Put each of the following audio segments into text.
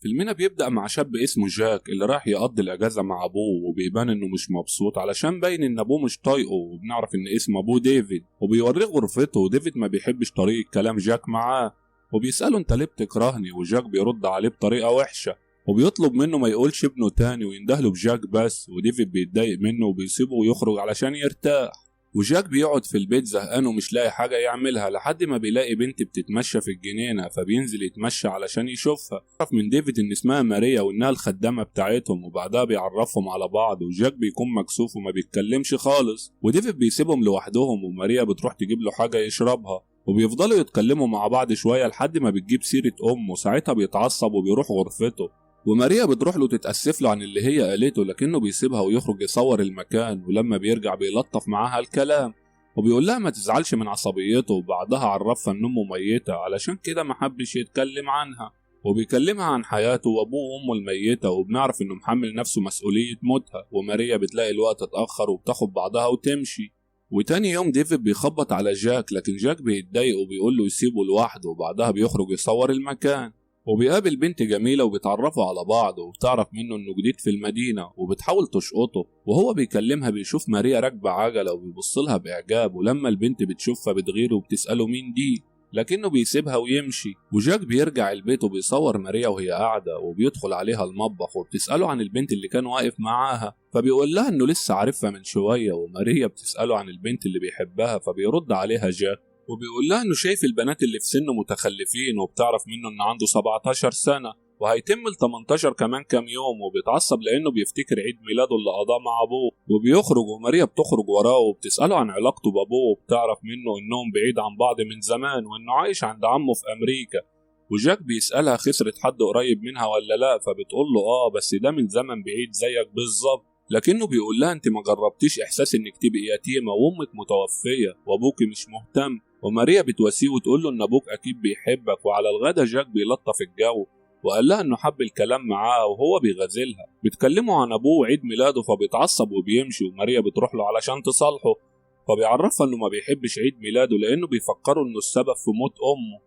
فيلمنا بيبدأ مع شاب اسمه جاك اللي راح يقضي الأجازة مع أبوه، وبيبان إنه مش مبسوط علشان باين إن أبوه مش طايقه، وبنعرف إن اسم أبوه ديفيد، وبيوريه غرفته. وديفيد ما بيحبش طريقة كلام جاك معاه، وبيسأله أنت ليه بتكرهني؟ وجاك بيرد عليه بطريقة وحشة، وبيطلب منه ما يقولش ابنه تاني ويندهله بجاك بس. وديفيد بيتضايق منه وبيسيبه ويخرج علشان يرتاح. وجاك بيقعد في البيت زهقان ومش لاقي حاجة يعملها لحد ما بيلاقي بنت بتتمشى في الجنينة، فبينزل يتمشى علشان يشوفها. عرف من ديفيد ان اسمها ماريا وانها الخدامة بتاعتهم، وبعدها بيعرفهم على بعض. وجاك بيكون مكسوف وما بيتكلمش خالص، وديفيد بيسيبهم لوحدهم، وماريا بتروح تجيب له حاجة يشربها، وبيفضلوا يتكلموا مع بعض شوية لحد ما بتجيب سيرة أمه. ساعتها بيتعصب وبيروح غرفته، وماريا بتروح له تتأسف له عن اللي هي قالته، لكنه بيسيبها ويخرج يصور المكان. ولما بيرجع بيلطف معاها الكلام، وبيقول لها ما تزعلش من عصبيته. وبعدها عرفها ان امه ميتة علشان كده محبش يتكلم عنها، وبيكلمها عن حياته وابوه وامه الميتة، وبنعرف انه محمل نفسه مسؤولية موتها. وماريا بتلاقي الوقت اتأخر وبتاخد بعضها وتمشي. وتاني يوم ديفيد بيخبط على جاك، لكن جاك بيتضايق وبيقول له يسيبه لوحده، وبعدها بيخرج يصور المكان. وبيقابل بنت جميلة وبيتعرفوا على بعض، وبتعرف منه انه جديد في المدينة وبتحاول تشقطه. وهو بيكلمها بيشوف ماريا راكبة عجلة وبيبصلها بإعجاب، ولما البنت بتشوفها بتغير وبتسأله مين دي، لكنه بيسيبها ويمشي. وجاك بيرجع البيت وبيصور ماريا وهي قاعدة، وبيدخل عليها المطبخ وبتسأله عن البنت اللي كان واقف معاها، فبيقول لها انه لسه عارفها من شوية. وماريا بتسأله عن البنت اللي بيحبها، فبيرد عليها جاك وبيقول لها انه شايف البنات اللي في سنه متخلفين، وبتعرف منه انه عنده 17 سنة وهيتم ال 18 كمان كام يوم. وبيتعصب لانه بيفتكر عيد ميلاده اللي قضاه مع ابوه، وبيخرج وماريا بتخرج وراه وبتسأله عن علاقته بابوه، وبتعرف منه انهم بعيد عن بعض من زمان وانه عايش عند عمه في امريكا. وجاك بيسألها خسرت حد قريب منها ولا لا، فبتقول له بس ده من زمن بعيد زيك بالظبط. لكنه بيقول لها انت ما جربتيش احساس انك تبقي يتيمة وامك متوفية وابوك مش مهتم. وماريا بتواسيه وتقول له ان ابوك اكيد بيحبك. وعلى الغدا جاك بيلطف الجو وقال لها انه حب الكلام معاها وهو بيغازلها. بيتكلموا عن ابوه وعيد ميلاده، فبيتعصب وبيمشي، وماريا بتروح له علشان تصالحه، فبيعرفها انه ما بيحبش عيد ميلاده لانه بيفكره انه السبب في موت امه.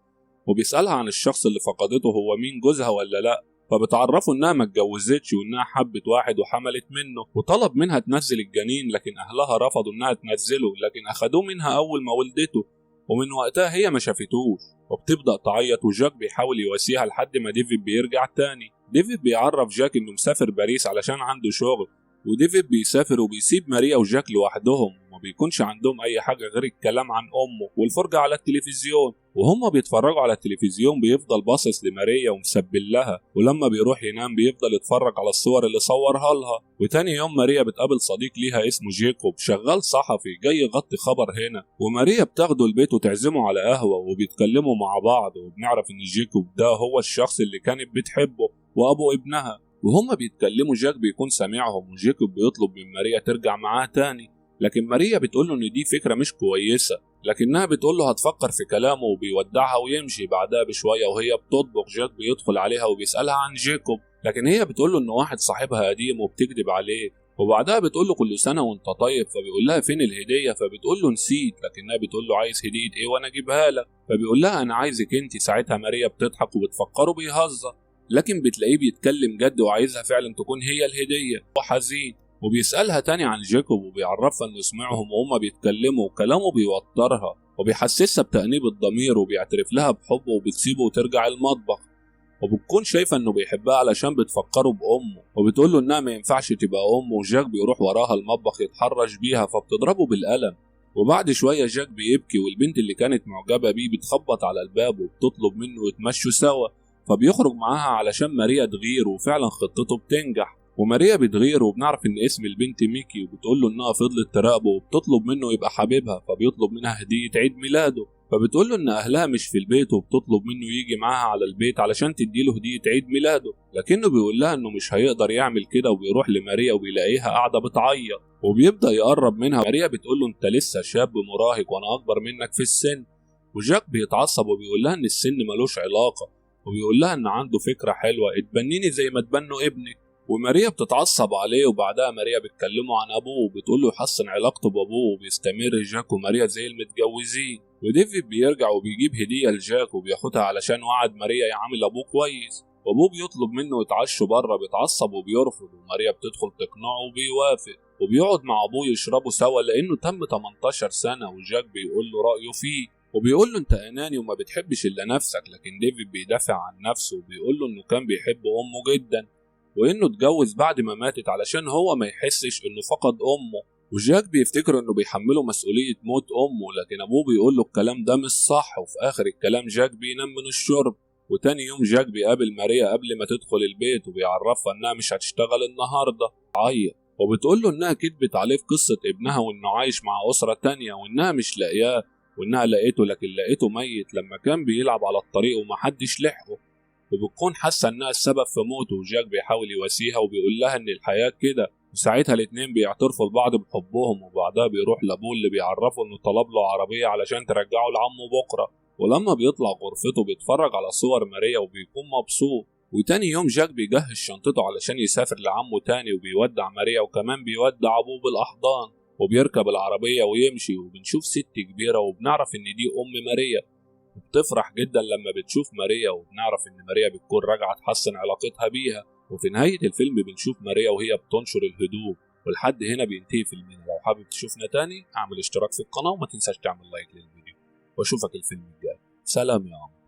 وبيسألها عن الشخص اللي فقدته هو مين، جوزها ولا لا، فبتعرفه انها ما اتجوزتش وانها حبت واحد وحملت منه، وطلب منها تنزل الجنين لكن اهلها رفضوا انها تنزله، لكن اخدوه منها اول ما ولدته، ومن وقتها هي ما شافتوش. وبتبدأ تعيط، وجاك بيحاول يواسيها لحد ما ديفيد بيرجع تاني. ديفيد بيعرف جاك انه مسافر باريس علشان عنده شغل، وديفيد بيسافر وبيسيب ماريا وجاك لوحدهم، وما بيكونش عندهم اي حاجة غير الكلام عن امه والفرجة على التلفزيون. وهم بيتفرجوا على التلفزيون بيفضل باصص لماريا ومسبل لها، ولما بيروح ينام بيفضل يتفرج على الصور اللي صورها لها. وتاني يوم ماريا بتقابل صديق ليها اسمه جيكوب شغال صحفي جاي يغطي خبر هنا، وماريا بتاخده البيت وتعزمه على قهوة وبيتكلموا مع بعض. وبنعرف ان جيكوب ده هو الشخص اللي كانت بتحبه وابو ابنها. وهم بيتكلموا جاك بيكون سامعهم، وجيكوب بيطلب من ماريا ترجع معاه تاني، لكن ماريا بتقوله ان دي فكرة مش كويسة، لكنها بتقوله هتفكر في كلامه، وبيودعها ويمشي. بعدها بشوية وهي بتطبخ جاك بيدخل عليها وبيسألها عن جيكوب، لكن هي بتقوله انه واحد صاحبها قديم وبتكذب عليه. وبعدها بتقوله كل سنة وانت طيب، فبيقول لها فين الهدية، فبتقول له نسيت، لكنها بتقول له عايز هدية ايه وانا اجيبها لك، فبيقول لها انا عايزك انت. ساعتها ماريا بتضحك وبتفكره بيهزر، لكن بتلاقيه بيتكلم جد وعايزها فعلا تكون هي الهدية. وحزين وبيسألها تاني عن جيكوب وبيعرفها انه سمعهم وهما بيتكلموا، وكلامه بيوترها وبيحسسها بتأنيب الضمير، وبيعترف لها بحبه وبتسيبه وترجع المطبخ. وبتكون شايفة انه بيحبها علشان بتفكره بأمه، وبتقول له انها ما ينفعش تبقى أمه. وجاك بيروح وراها المطبخ يتحرش بيها فبتضربه بالقلم. وبعد شوية جاك بيبكي، والبنت اللي كانت معجبة بيه بتخبط على الباب وبتطلب منه يتمشوا سوا، فبيخرج معاها علشان ماريا تغير، وفعلا خطته بتنجح. وماريا بتغير، وبنعرف ان اسم البنت ميكي، وبتقول له انها فضلت تراقبه وبتطلب منه يبقى حبيبها، فبيطلب منها هدية عيد ميلاده، فبتقول له ان اهلها مش في البيت، وبتطلب منه يجي معاها على البيت علشان تديله هدية عيد ميلاده، لكنه بيقول لها انه مش هيقدر يعمل كده. وبيروح لماريا وبيلاقيها قاعدة بتعيط، وبيبدأ يقرب منها. ماريا بتقول له انت لسه شاب مراهق وانا اكبر منك في السن. وجاك بيتعصب وبيقول لها ان السن ملوش علاقة، وبيقول لها ان عنده فكرة حلوة، اتبنيني زي ما تبنوا ابنك. وماريا بتتعصب عليه، وبعدها ماريا بتكلمه عن ابوه وبتقول له يحسن علاقته بابوه، وبيستمر جاك وماريا زي المتجوزين. وديفيد بيرجع وبيجيب هدية لجاك وبياخدها علشان وعد ماريا يعامل ابوه كويس. وابوه بيطلب منه يتعشوا بره بيتعصب وبيرفض، وماريا بتدخل تقنعه وبيوافق، وبيقعد مع ابوه يشربوا سوا لانه تم 18 سنة، وجاك بيقول له رأيه فيه وبيقول له انت اناني وما بتحبش الا نفسك، لكن ديفيد بيدافع عن نفسه وبيقول له انه كان بيحب امه جدا وانه اتجوز بعد ما ماتت علشان هو ما يحسش انه فقد امه. وجاك بيفتكر انه بيحمله مسؤولية موت امه، لكن ابوه بيقول له الكلام ده مش صح. وفي اخر الكلام جاك بينام من الشرب. وتاني يوم جاك بيقابل ماريا قبل ما تدخل البيت وبيعرفها انها مش هتشتغل النهارده. عيط وبتقول له انها كدبت عليه في قصة ابنها وانه عايش مع اسرة تانية وانها مش لاقياه، وانها لقيته لكن لقيته ميت لما كان بيلعب على الطريق ومحدش لحقه. وبتكون حاسة انها السبب في موته، وجاك بيحاول يواسيها وبيقول لها ان الحياة كده. وساعتها الاتنين بيعترفوا لبعض بحبهم، وبعدها بيروح لابوه اللي بيعرفه انه طلب له عربية علشان ترجعه لعمه بكرة. ولما بيطلع غرفته بيتفرج على صور ماريا وبيكون مبسوط. وتاني يوم جاك بيجهز شنطته علشان يسافر لعمه تاني وبيودع ماريا وكمان بيودع ابوه بالاحضان، وبيركب العربية ويمشي. وبنشوف ست كبيرة وبنعرف ان دي ام ماريا، وبتفرح جدا لما بتشوف ماريا، وبنعرف ان ماريا بتكون راجعة تحسن علاقتها بيها. وفي نهاية الفيلم بنشوف ماريا وهي بتنشر الهدوم. ولحد هنا بينتهي فيلمنا. لو حابب تشوفنا تاني اعمل اشتراك في القناة وما تنساش تعمل لايك للفيديو، واشوفك الفيلم الجاي. سلام يا عم.